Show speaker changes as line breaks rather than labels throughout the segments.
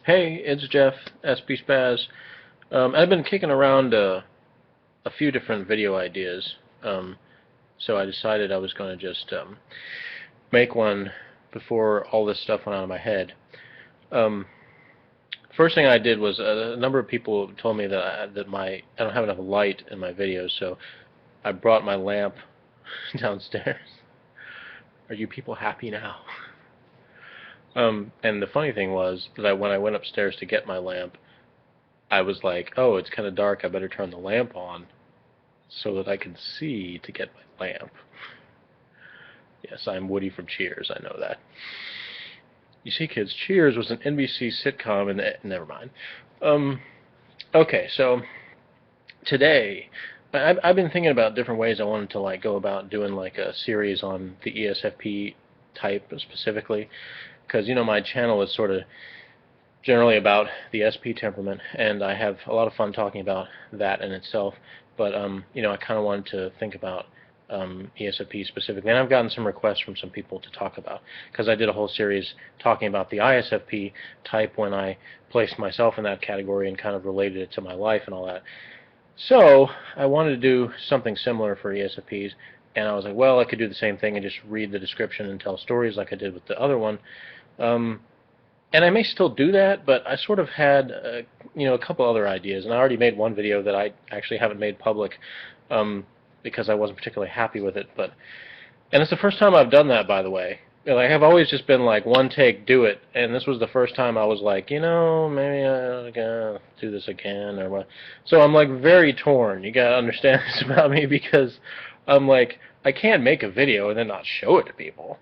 Hey, it's Jeff, SP Spaz. I've been kicking around a few different video ideas, so I decided I was going to just make one before all this stuff went out of my head. Um, First thing I did was a number of people told me that I don't have enough light in my videos, so I brought my lamp downstairs. Are you people happy now? And the funny thing was that when I went upstairs to get my lamp, I was like, oh, it's kind of dark, I better turn the lamp on so that I can see to get my lamp. Yes, I'm Woody from Cheers, I know that. You see, kids, Cheers was an NBC sitcom, and never mind. Okay, so today, I've been thinking about different ways I wanted to go about doing a series on the ESFP type specifically, because my channel is sort of generally about the SP temperament, and I have a lot of fun talking about that in itself. But I kind of wanted to think about ESFP specifically, and I've gotten some requests from some people to talk about, because I did a whole series talking about the ISFP type when I placed myself in that category and kind of related it to my life and all that. So I wanted to do something similar for ESFPs, and I was like, well, I could do the same thing and just read the description and tell stories like I did with the other one. And I may still do that, but I sort of had a couple other ideas, and I already made one video that I actually haven't made public because I wasn't particularly happy with it. And it's the first time I've done that, by the way. I've always just been like, one take, do it, and this was the first time I was like, maybe I gotta do this again or what. So I'm very torn. You gotta understand this about me, because I'm like, I can't make a video and then not show it to people.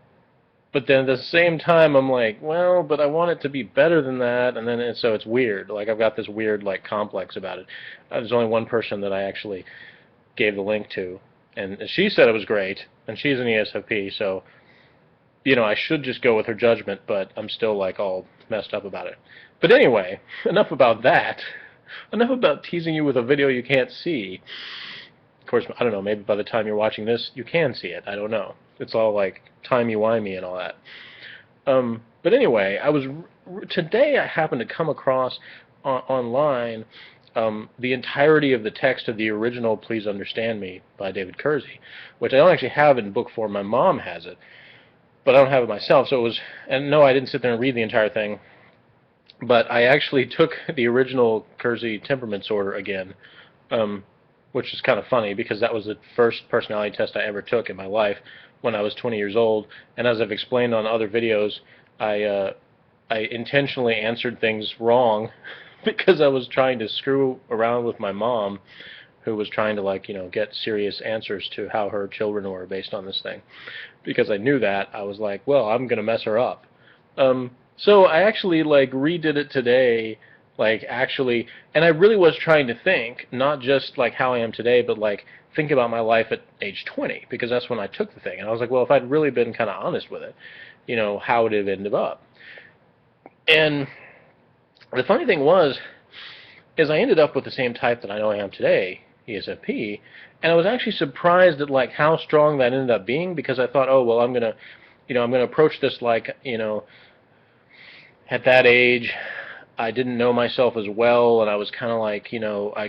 But then at the same time, I'm like, well, but I want it to be better than that, and then so it's weird. I've got this weird complex about it. There's only one person that I actually gave the link to, and she said it was great, and she's an ESFP, so I should just go with her judgment, but I'm still all messed up about it. But anyway, enough about that. Enough about teasing you with a video you can't see. Of course, I don't know, maybe by the time you're watching this, you can see it. I don't know. It's all timey-wimey and all that. But anyway, today I happened to come across online the entirety of the text of the original Please Understand Me by David Keirsey, which I don't actually have in book form. My mom has it, but I don't have it myself. So and no, I didn't sit there and read the entire thing, but I actually took the original Keirsey temperament disorder again, which is kind of funny because that was the first personality test I ever took in my life when I was 20 years old. And as I've explained on other videos, I intentionally answered things wrong because I was trying to screw around with my mom, who was trying to get serious answers to how her children were based on this thing. Because I knew that, I was like, well, I'm going to mess her up. So I actually redid it today, actually, and I really was trying to think, not just how I am today, but think about my life at age 20, because that's when I took the thing. And I was like, well, if I'd really been kind of honest with it, how would it have ended up? And the funny thing is I ended up with the same type that I know I am today, ESFP, and I was actually surprised at how strong that ended up being, because I thought, oh, well, I'm gonna approach this at that age, I didn't know myself as well, and I was kind of I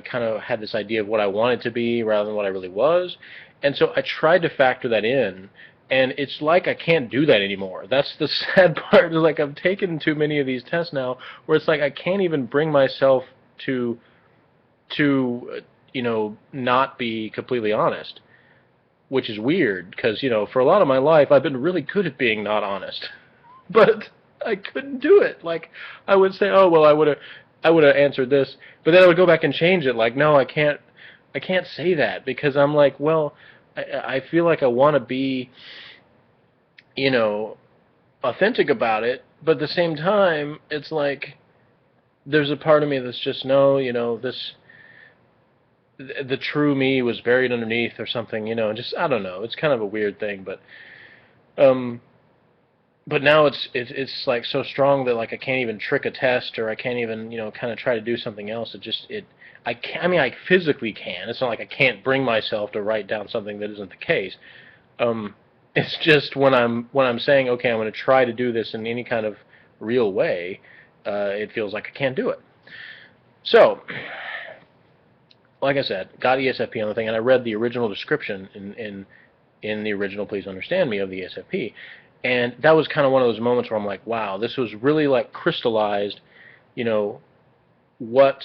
kind of had this idea of what I wanted to be rather than what I really was, and so I tried to factor that in, and it's I can't do that anymore. That's the sad part. Is I've taken too many of these tests now, where it's I can't even bring myself to not be completely honest, which is weird, because for a lot of my life I've been really good at being not honest, but I couldn't do it. I would say, oh, well, I would have answered this, but then I would go back and change it. No, I can't say that, because I'm well, I feel I want to be, authentic about it, but at the same time, it's there's a part of me that's just, no, the true me was buried underneath or something, just, I don't know. It's kind of a weird thing, but now it's so strong that I can't even trick a test, or I can't even kind of try to do something else. I physically can. It's not I can't bring myself to write down something that isn't the case. It's just when I'm saying, okay, I'm going to try to do this in any kind of real way, it feels like I can't do it. So, like I said, got ESFP on the thing, and I read the original description in the original Please Understand Me of the ESFP, and that was kind of one of those moments where I'm like, wow, this was really like crystallized, what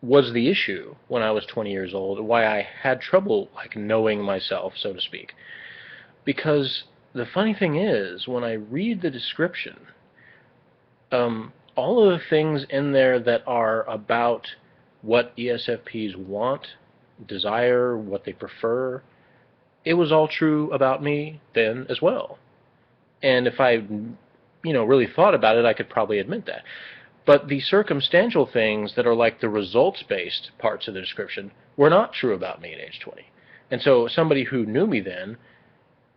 was the issue when I was 20 years old, why I had trouble like knowing myself, so to speak. Because the funny thing is, when I read the description, all of the things in there that are about what ESFPs want, desire, what they prefer, it was all true about me then as well. And if I, really thought about it, I could probably admit that. But the circumstantial things that are like the results-based parts of the description were not true about me at age 20. And so somebody who knew me then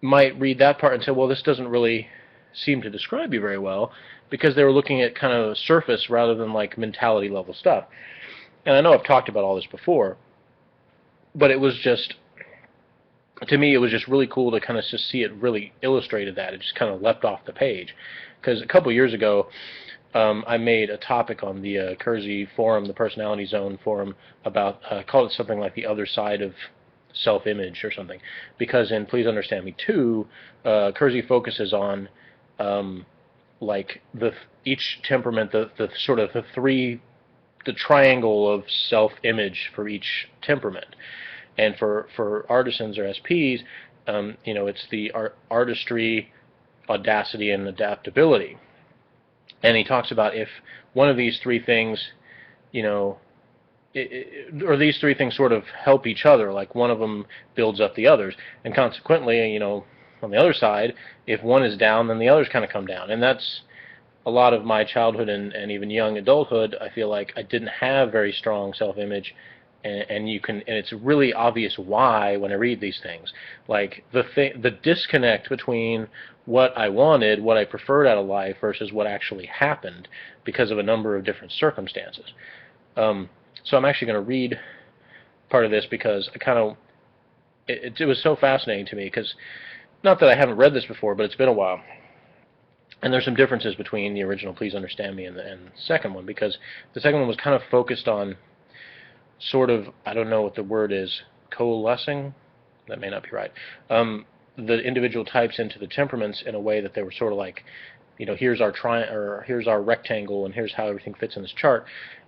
might read that part and say, well, this doesn't really seem to describe you very well, because they were looking at kind of surface rather than like mentality level stuff. And I know I've talked about all this before, but it was just, to me, it was just really cool to kind of just see it really illustrated that. It just kind of leapt off the page. Because a couple years ago, I made a topic on the Keirsey forum, the Personality Zone forum, about, called it something like the other side of self-image or something. Because in Please Understand Me 2, Keirsey focuses on like each temperament, the sort of the triangle of self-image for each temperament. And for artisans or SPs, it's the artistry, audacity, and adaptability. And he talks about if one of these three things, or these three things sort of help each other, like one of them builds up the others. And consequently, on the other side, if one is down, then the others kind of come down. And that's a lot of my childhood and even young adulthood. I feel like I didn't have very strong self-image. And it's really obvious why when I read these things. Like the disconnect between what I wanted, what I preferred out of life, versus what actually happened because of a number of different circumstances. So I'm actually going to read part of this because it was so fascinating to me, because not that I haven't read this before, but it's been a while. And there's some differences between the original Please Understand Me and the second one, because the second one was kind of focused on sort of, I don't know what the word is, coalescing? That may not be right. The individual types into the temperaments in a way that they were sort of like, here's our here's our rectangle, and here's how everything fits in this chart.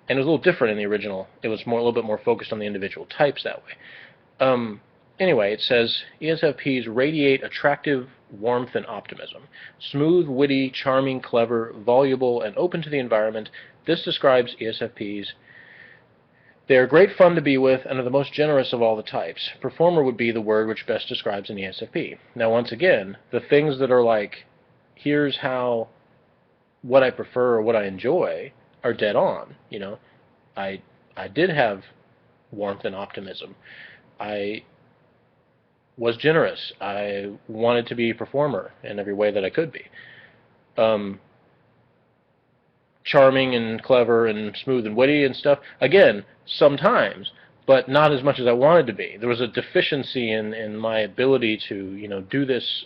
And it was a little different in the original. It was a little bit more focused on the individual types that way. Anyway, it says, ESFPs radiate attractive warmth and optimism. Smooth, witty, charming, clever, voluble, and open to the environment. This describes ESFPs. They are great fun to be with and are the most generous of all the types. Performer would be the word which best describes an ESFP. Now, once again, the things that are like, here's how, what I prefer or what I enjoy, are dead on. I did have warmth and optimism. I was generous. I wanted to be a performer in every way that I could be. Charming and clever and smooth and witty and stuff. Again, sometimes, but not as much as I wanted to be. There was a deficiency in my ability to, do this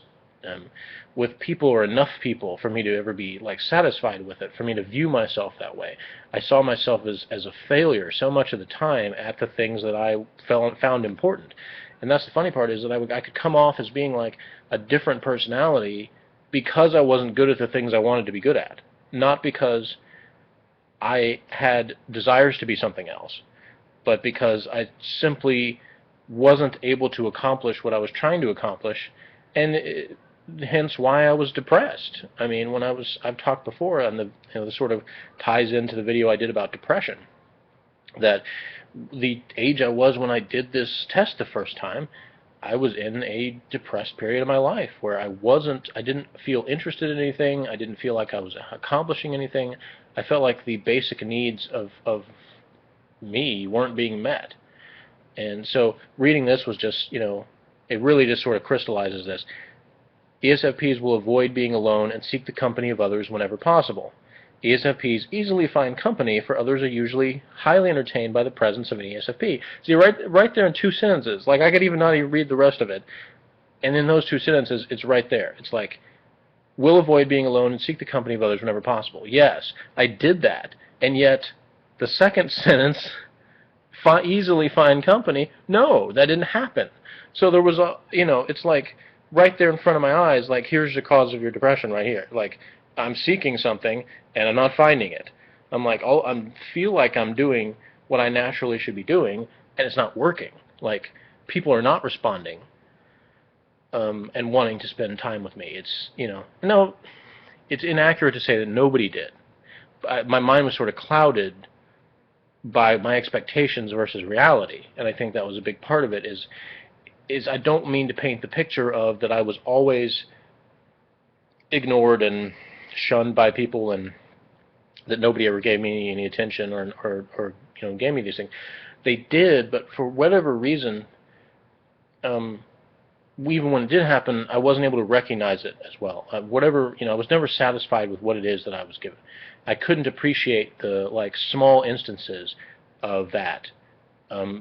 with people or enough people for me to ever be like satisfied with it, for me to view myself that way. I saw myself as a failure so much of the time at the things that I found important. And that's the funny part, is that I could come off as being like a different personality because I wasn't good at the things I wanted to be good at, not because I had desires to be something else, but because I simply wasn't able to accomplish what I was trying to accomplish, and hence why I was depressed. I mean, I've talked before, and this sort of ties into the video I did about depression, that the age I was when I did this test the first time, I was in a depressed period of my life where I didn't feel interested in anything. I didn't feel like I was accomplishing anything. I felt like the basic needs of me weren't being met. And so reading this was just, it really just sort of crystallizes this. ESFPs will avoid being alone and seek the company of others whenever possible. ESFPs easily find company, for others are usually highly entertained by the presence of an ESFP. See, right there in 2 sentences. Like, I could even not even read the rest of it. And in those 2 sentences, it's right there. It's like, will avoid being alone and seek the company of others whenever possible. Yes, I did that. And yet, the second sentence, easily find company, no, that didn't happen. So there was a, it's like right there in front of my eyes, like, here's the cause of your depression right here. Like, I'm seeking something and I'm not finding it. I'm like, I feel like I'm doing what I naturally should be doing, and it's not working. Like, people are not responding and wanting to spend time with me. It's, no, it's inaccurate to say that nobody did. My mind was sort of clouded by my expectations versus reality, and I think that was a big part of it. Is I don't mean to paint the picture of that I was always ignored and shunned by people, and that nobody ever gave me any attention or gave me these things. They did, but for whatever reason, even when it did happen, I wasn't able to recognize it as well. I was never satisfied with what it is that I was given. I couldn't appreciate the small instances of that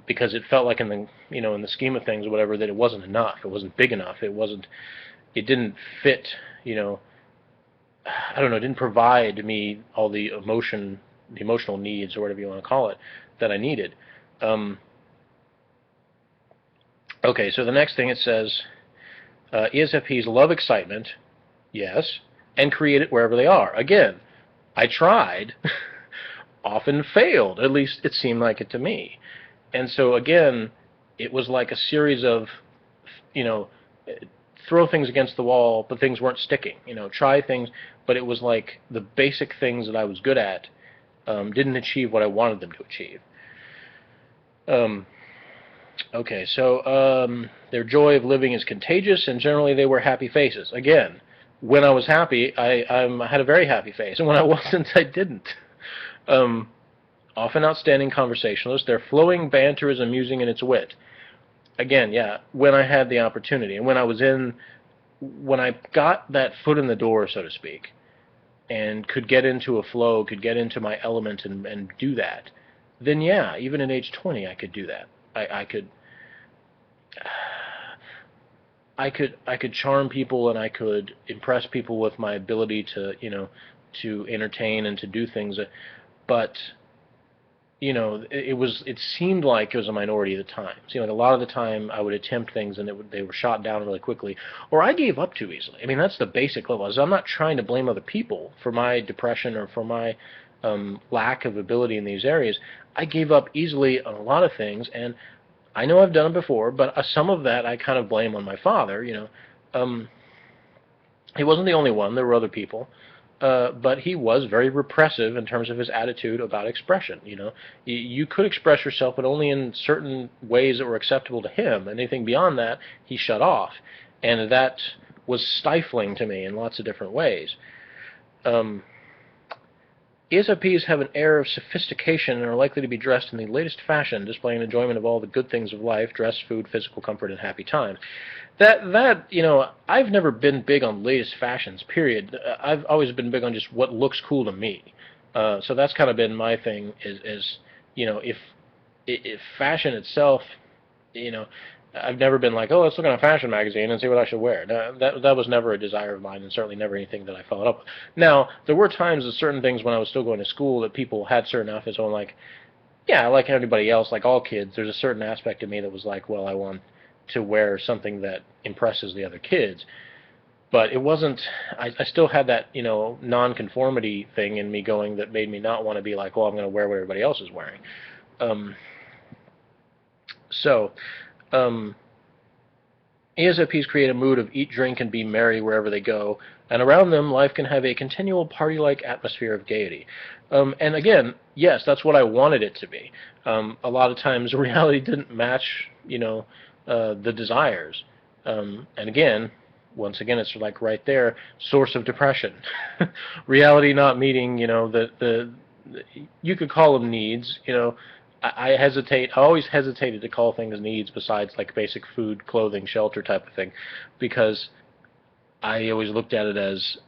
because it felt like in the scheme of things or whatever, that it wasn't enough. It wasn't big enough. It didn't fit. I don't know. It didn't provide me all the emotional needs or whatever you want to call it that I needed. Okay, so the next thing it says, ESFPs love excitement, yes, and create it wherever they are. Again, I tried, often failed, at least it seemed like it to me. And so again, it was like a series of, throw things against the wall, but things weren't sticking. Try things, but it was like the basic things that I was good at didn't achieve what I wanted them to achieve. Okay, so their joy of living is contagious, and generally they wear happy faces. Again, when I was happy, I had a very happy face, and when I wasn't, I didn't. Often outstanding conversationalists, their flowing banter is amusing in its wit. Again, yeah, when I had the opportunity, and when I got that foot in the door, so to speak, and could get into a flow, could get into my element and do that, then yeah, even at age 20, I could do that. I could charm people, and I could impress people with my ability to to entertain and to do things, but it seemed like it was a minority at the time. It seemed like a lot of the time I would attempt things and they were shot down really quickly, or I gave up too easily. I mean, that's the basic level. I'm not trying to blame other people for my depression or for my lack of ability in these areas. I gave up easily on a lot of things, and I know I've done it before, but some of that I kind of blame on my father. He wasn't the only one. There were other people. But he was very repressive in terms of his attitude about expression. You could express yourself, but only in certain ways that were acceptable to him. Anything beyond that, he shut off, and that was stifling to me in lots of different ways. ESFPs have an air of sophistication and are likely to be dressed in the latest fashion, displaying enjoyment of all the good things of life: dress, food, physical comfort, and happy times. I've never been big on latest fashions, period. I've always been big on just what looks cool to me. So that's kind of been my thing, is if fashion itself, I've never been like, oh, let's look at a fashion magazine and see what I should wear. No, that was never a desire of mine, and certainly never anything that I followed up with. Now, there were times of certain things when I was still going to school that people had certain outfits on, like, yeah, like everybody else, like all kids, there's a certain aspect of me that was like, well, I want to wear something that impresses the other kids. But it wasn't, I still had that, non-conformity thing in me going that made me not want to be like, well, I'm going to wear what everybody else is wearing. ESFPs create a mood of eat, drink, and be merry wherever they go, and around them, life can have a continual party-like atmosphere of gaiety. And again, yes, that's what I wanted it to be. A lot of times, reality didn't match, the desires. And again, once again, it's like right there, source of depression. Reality not meeting, you could call them needs, I always hesitated to call things needs besides like basic food, clothing, shelter type of thing, because I always looked at it as,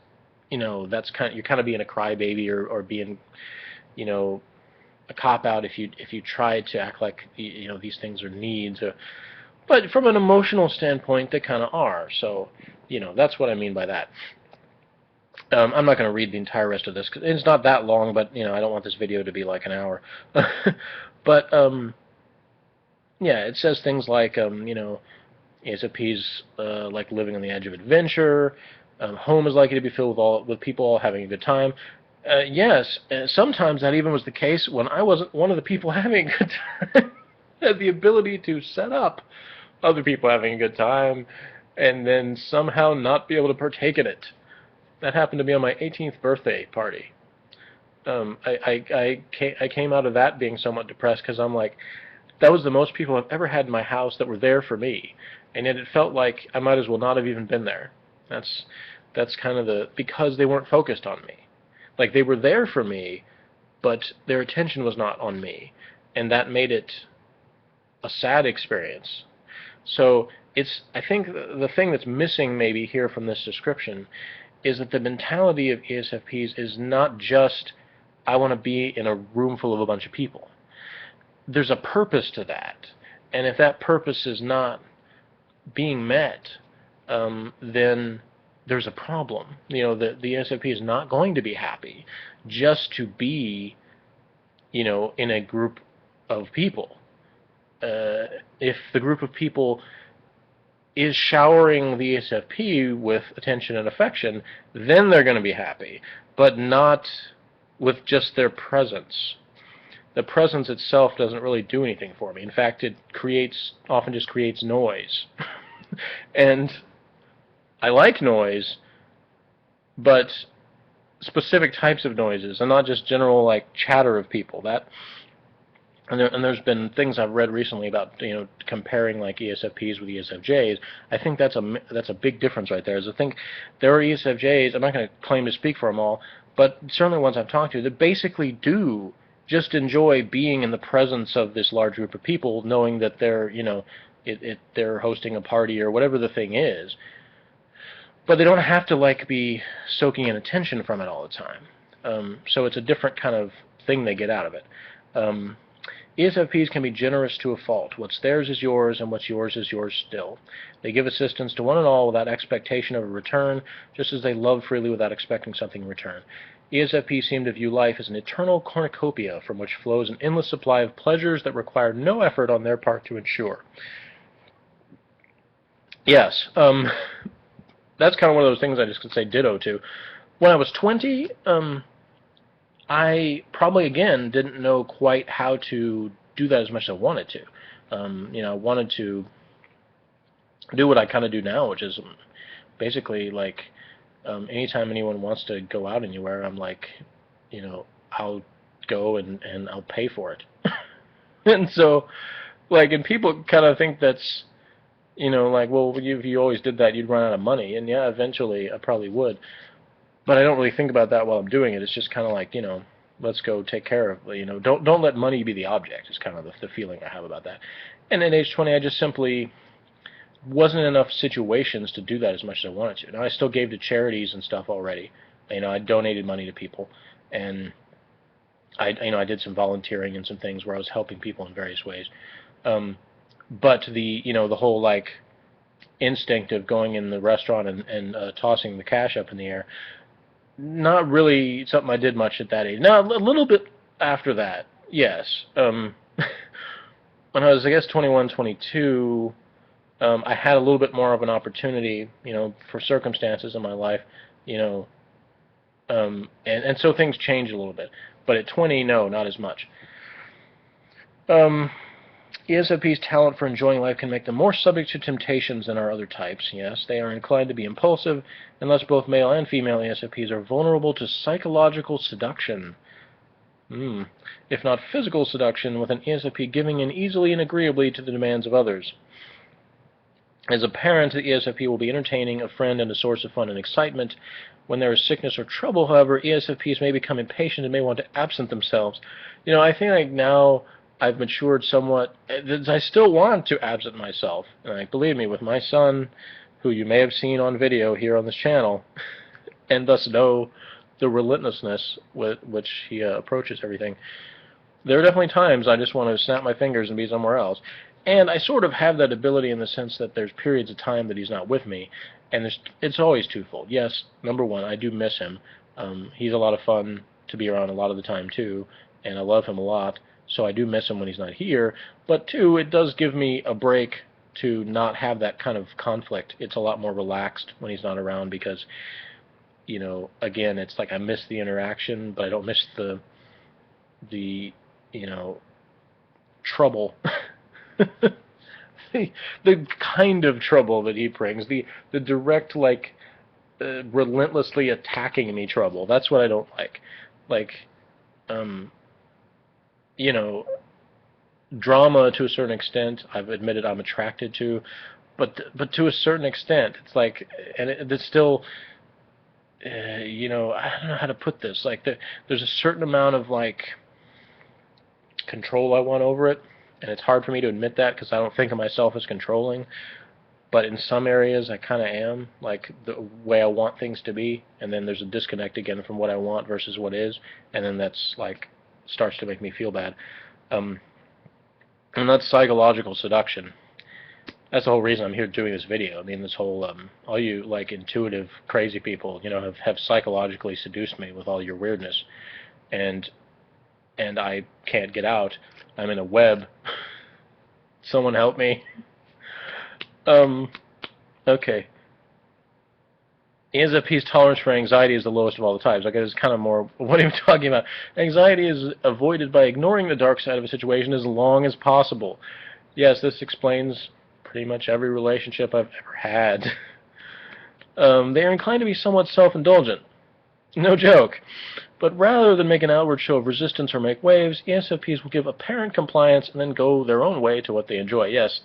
that's you're kind of being a crybaby or being, a cop-out if you try to act like, these things are needs. But from an emotional standpoint, they kind of are. So, that's what I mean by that. I'm not going to read the entire rest of this because it's not that long, but I don't want this video to be like an hour. But yeah, it says things like ESFP's like living on the edge of adventure. Home is likely to be filled with people all having a good time. Yes, sometimes that even was the case when I wasn't one of the people having a good time. Had the ability to set up other people having a good time and then somehow not be able to partake in it. That happened to me on my 18th birthday party. I came out of that being somewhat depressed because I'm like, that was the most people I've ever had in my house that were there for me, and yet it felt like I might as well not have even been there. That's kind of because they weren't focused on me. Like, they were there for me, but their attention was not on me, and that made it a sad experience. So I think the thing that's missing maybe here from this description is that the mentality of ESFPs is not just, I want to be in a room full of a bunch of people. There's a purpose to that, and if that purpose is not being met, then there's a problem. The ESFP is not going to be happy just to be, in a group of people. If the group of people is showering the ESFP with attention and affection, then they're going to be happy, but not with just their presence. The presence itself doesn't really do anything for me. In fact, it often just creates noise. And I like noise, but specific types of noises, and not just general like chatter of people. And there's been things I've read recently about comparing like ESFPs with ESFJs. I think that's a big difference right there. I think there are ESFJs. I'm not going to claim to speak for them all, but certainly ones I've talked to that basically do just enjoy being in the presence of this large group of people, knowing that they're they're hosting a party or whatever the thing is. But they don't have to like be soaking in attention from it all the time. So it's a different kind of thing they get out of it. ESFPs can be generous to a fault. What's theirs is yours, and what's yours is yours still. They give assistance to one and all without expectation of a return, just as they love freely without expecting something in return. ESFPs seem to view life as an eternal cornucopia from which flows an endless supply of pleasures that require no effort on their part to ensure. Yes, that's kind of one of those things I just could say ditto to. When I was 20, I probably, again, didn't know quite how to do that as much as I wanted to. I wanted to do what I kind of do now, which is basically like anytime anyone wants to go out anywhere, I'm like, I'll go and I'll pay for it. And so, like, and people kind of think that's, like, well, if you always did that, you'd run out of money. And yeah, eventually I probably would. But I don't really think about that while I'm doing it. It's just kind of like, let's go take care of, don't let money be the object is kind of the feeling I have about that. And at age 20, I just simply wasn't in enough situations to do that as much as I wanted to. Now, I still gave to charities and stuff already. I donated money to people, and I did some volunteering and some things where I was helping people in various ways. But the whole, like, instinct of going in the restaurant and tossing the cash up in the air, not really something I did much at that age. Now, a little bit after that, yes. When I was, I guess, 21, 22, I had a little bit more of an opportunity, for circumstances in my life, and so things changed a little bit. But at 20, no, not as much. ESFP's talent for enjoying life can make them more subject to temptations than our other types. Yes, they are inclined to be impulsive, and thus both male and female ESFPs are vulnerable to psychological seduction. If not physical seduction, with an ESFP giving in easily and agreeably to the demands of others. As a parent, the ESFP will be entertaining a friend and a source of fun and excitement. When there is sickness or trouble, however, ESFPs may become impatient and may want to absent themselves. I think like now I've matured somewhat. I still want to absent myself. And believe me, with my son, who you may have seen on video here on this channel, and thus know the relentlessness with which he approaches everything, there are definitely times I just want to snap my fingers and be somewhere else. And I sort of have that ability in the sense that there's periods of time that he's not with me, And it's always twofold. Yes, number one, I do miss him. He's a lot of fun to be around a lot of the time too, and I love him a lot. So I do miss him when he's not here. But two, it does give me a break to not have that kind of conflict. It's a lot more relaxed when he's not around because, again, it's like I miss the interaction, but I don't miss the trouble. the kind of trouble that he brings, the direct, like, relentlessly attacking me trouble. That's what I don't like. Like, drama to a certain extent, I've admitted I'm attracted to, but to a certain extent, it's like, and it's still, I don't know how to put this. Like, there's a certain amount of, like, control I want over it, and it's hard for me to admit that because I don't think of myself as controlling. But in some areas, I kind of am, like the way I want things to be, and then there's a disconnect again from what I want versus what is, and then that's like starts to make me feel bad. And that's psychological seduction. That's the whole reason I'm here doing this video. I mean, this whole all you like intuitive crazy people, have psychologically seduced me with all your weirdness, and I can't get out. I'm in a web. Someone help me. Okay. ESFP's tolerance for anxiety is the lowest of all the types. I guess it's kind of more, what are you talking about? Anxiety is avoided by ignoring the dark side of a situation as long as possible. Yes, this explains pretty much every relationship I've ever had. They are inclined to be somewhat self-indulgent. No joke. But rather than make an outward show of resistance or make waves, ESFPs will give apparent compliance and then go their own way to what they enjoy. Yes,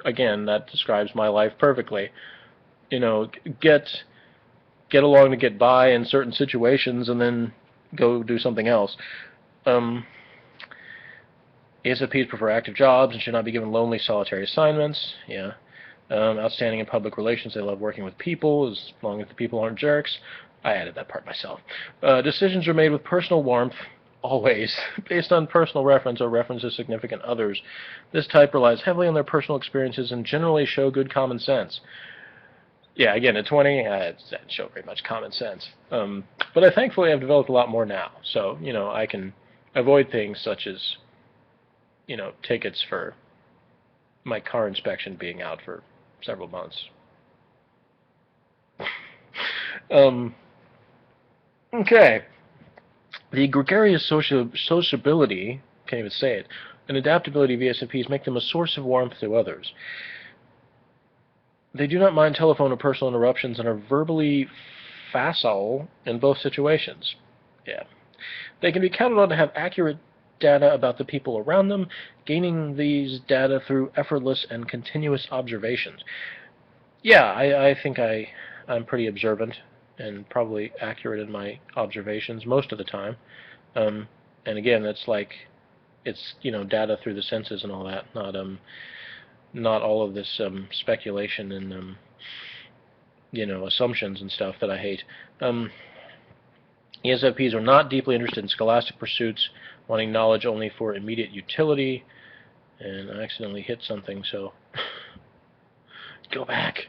again, that describes my life perfectly. Get along to get by in certain situations and then go do something else. ESFPs prefer active jobs and should not be given lonely, solitary assignments. Yeah. Outstanding in public relations. They love working with people as long as the people aren't jerks. I added that part myself. Decisions are made with personal warmth, always, based on personal reference or reference to significant others. This type relies heavily on their personal experiences and generally show good common sense. Yeah, again, at 20, I didn't show very much common sense. But I thankfully have developed a lot more now. So, I can avoid things such as, tickets for my car inspection being out for several months. Okay. The gregarious sociability, can't even say it, and adaptability of ESFPs make them a source of warmth to others. They do not mind telephone or personal interruptions and are verbally facile in both situations. Yeah. They can be counted on to have accurate data about the people around them, gaining these data through effortless and continuous observations. Yeah, I think I'm pretty observant and probably accurate in my observations most of the time. And again, that's like, it's, data through the senses and all that, not all of this speculation and, assumptions and stuff that I hate. ESFPs are not deeply interested in scholastic pursuits, wanting knowledge only for immediate utility. And I accidentally hit something, so go back.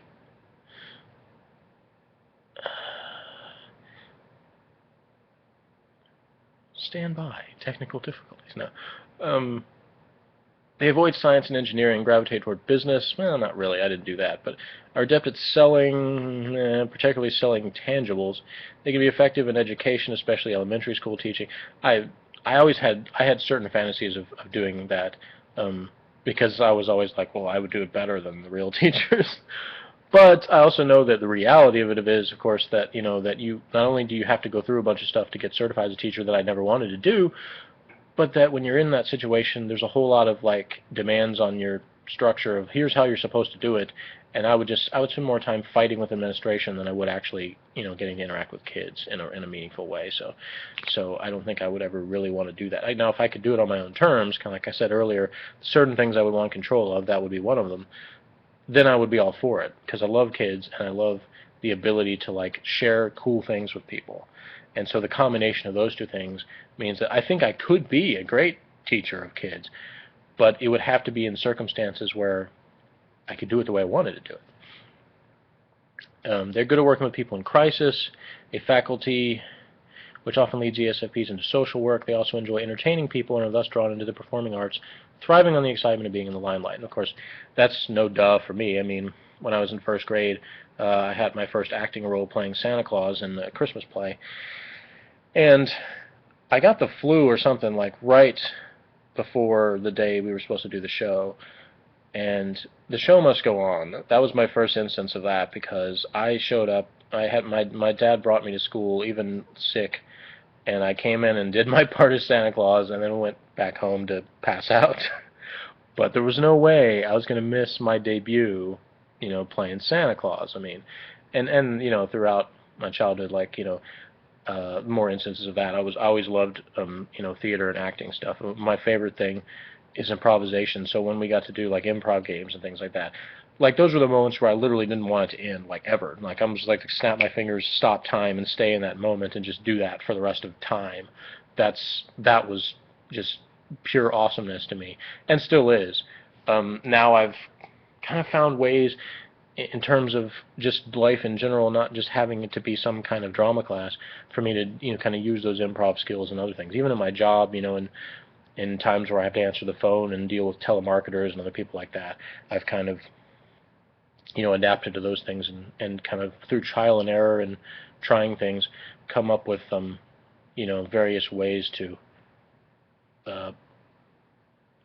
Stand by. Technical difficulties. No. They avoid science and engineering and gravitate toward business. Well, not really. I didn't do that. But are adept at selling, particularly selling tangibles. They can be effective in education, especially elementary school teaching. I had certain fantasies of doing that because I was always like, well, I would do it better than the real teachers. But I also know that the reality of it is, of course, that that you not only do you have to go through a bunch of stuff to get certified as a teacher that I never wanted to do, but that when you're in that situation, there's a whole lot of like demands on your structure of here's how you're supposed to do it, and I would spend more time fighting with administration than I would actually getting to interact with kids in a meaningful way. So I don't think I would ever really want to do that. Now, if I could do it on my own terms, kind of like I said earlier, certain things I would want control of, that would be one of them. Then I would be all for it because I love kids and I love the ability to like share cool things with people. And so the combination of those two things means that I think I could be a great teacher of kids, but it would have to be in circumstances where I could do it the way I wanted to do it. They're good at working with people in crisis, a faculty which often leads ESFPs into social work. They also enjoy entertaining people and are thus drawn into the performing arts, thriving on the excitement of being in the limelight. And of course, that's no duh for me. I mean, when I was in first grade, I had my first acting role playing Santa Claus in a Christmas play, and I got the flu or something like right before the day we were supposed to do the show, and the show must go on. That was my first instance of that, because I showed up. I had my dad brought me to school even sick, and I came in and did my part as Santa Claus and then went back home to pass out. But there was no way I was going to miss my debut, playing Santa Claus. I mean, and throughout my childhood, like, more instances of that. I always loved, theater and acting stuff. My favorite thing is improvisation. So when we got to do like improv games and things like that, like those were the moments where I literally didn't want it to end, like ever. Like I'm just like to snap my fingers, stop time, and stay in that moment and just do that for the rest of the time. That was just pure awesomeness to me, and still is. Now I've kind of found ways, in terms of just life in general, not just having it to be some kind of drama class, for me to kind of use those improv skills and other things. Even in my job, in times where I have to answer the phone and deal with telemarketers and other people like that, I've kind of adapted to those things, and kind of through trial and error and trying things, come up with various ways to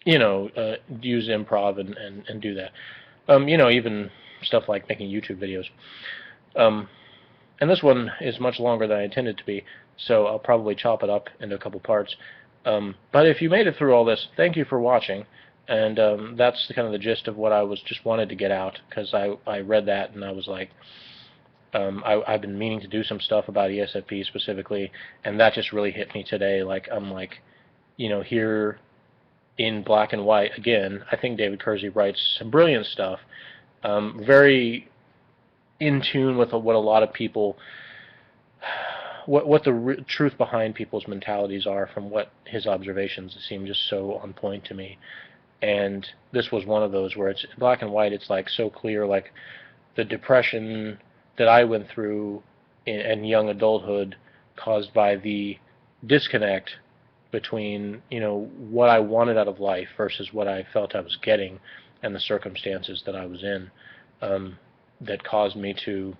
use improv and do that. Even stuff like making YouTube videos. And this one is much longer than I intended to be, so I'll probably chop it up into a couple parts. But if you made it through all this, thank you for watching. And that's kind of the gist of what I just wanted to get out, because I read that and I was like, I've been meaning to do some stuff about ESFP specifically, and that just really hit me today. Like, I'm like, here in black and white again. I think David Keirsey writes some brilliant stuff, very in tune with what a lot of people, what the truth behind people's mentalities are from what his observations seem just so on point to me. And this was one of those where it's black and white. It's like so clear, like the depression that I went through in young adulthood, caused by the disconnect between what I wanted out of life versus what I felt I was getting, and the circumstances that I was in, that caused me to,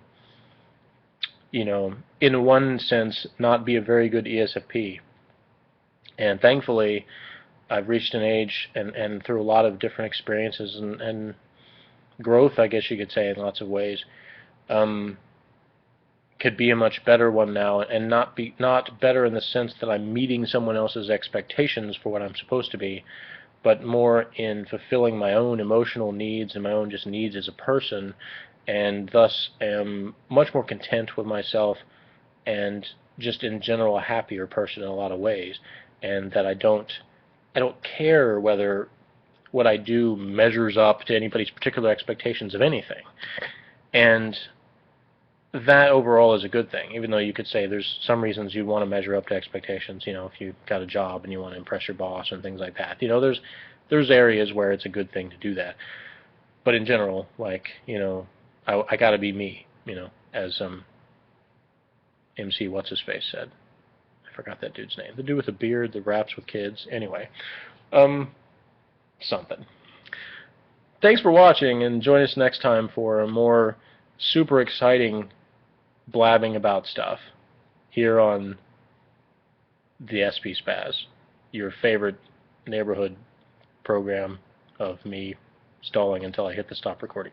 in one sense, not be a very good ESFP. And thankfully, I've reached an age, and through a lot of different experiences and growth, I guess you could say, in lots of ways, could be a much better one now, and not better in the sense that I'm meeting someone else's expectations for what I'm supposed to be, but more in fulfilling my own emotional needs and my own just needs as a person, and thus am much more content with myself, and just in general a happier person in a lot of ways, and that I don't care whether what I do measures up to anybody's particular expectations of anything. And that overall is a good thing, even though you could say there's some reasons you'd want to measure up to expectations, if you've got a job and you want to impress your boss and things like that. There's areas where it's a good thing to do that. But in general, like, I got to be me, as MC What's-His-Face said. I forgot that dude's name. The dude with the beard that raps with kids. Anyway, something. Thanks for watching, and join us next time for a more super exciting blabbing about stuff here on the SP Spaz, your favorite neighborhood program of me stalling until I hit the stop recording.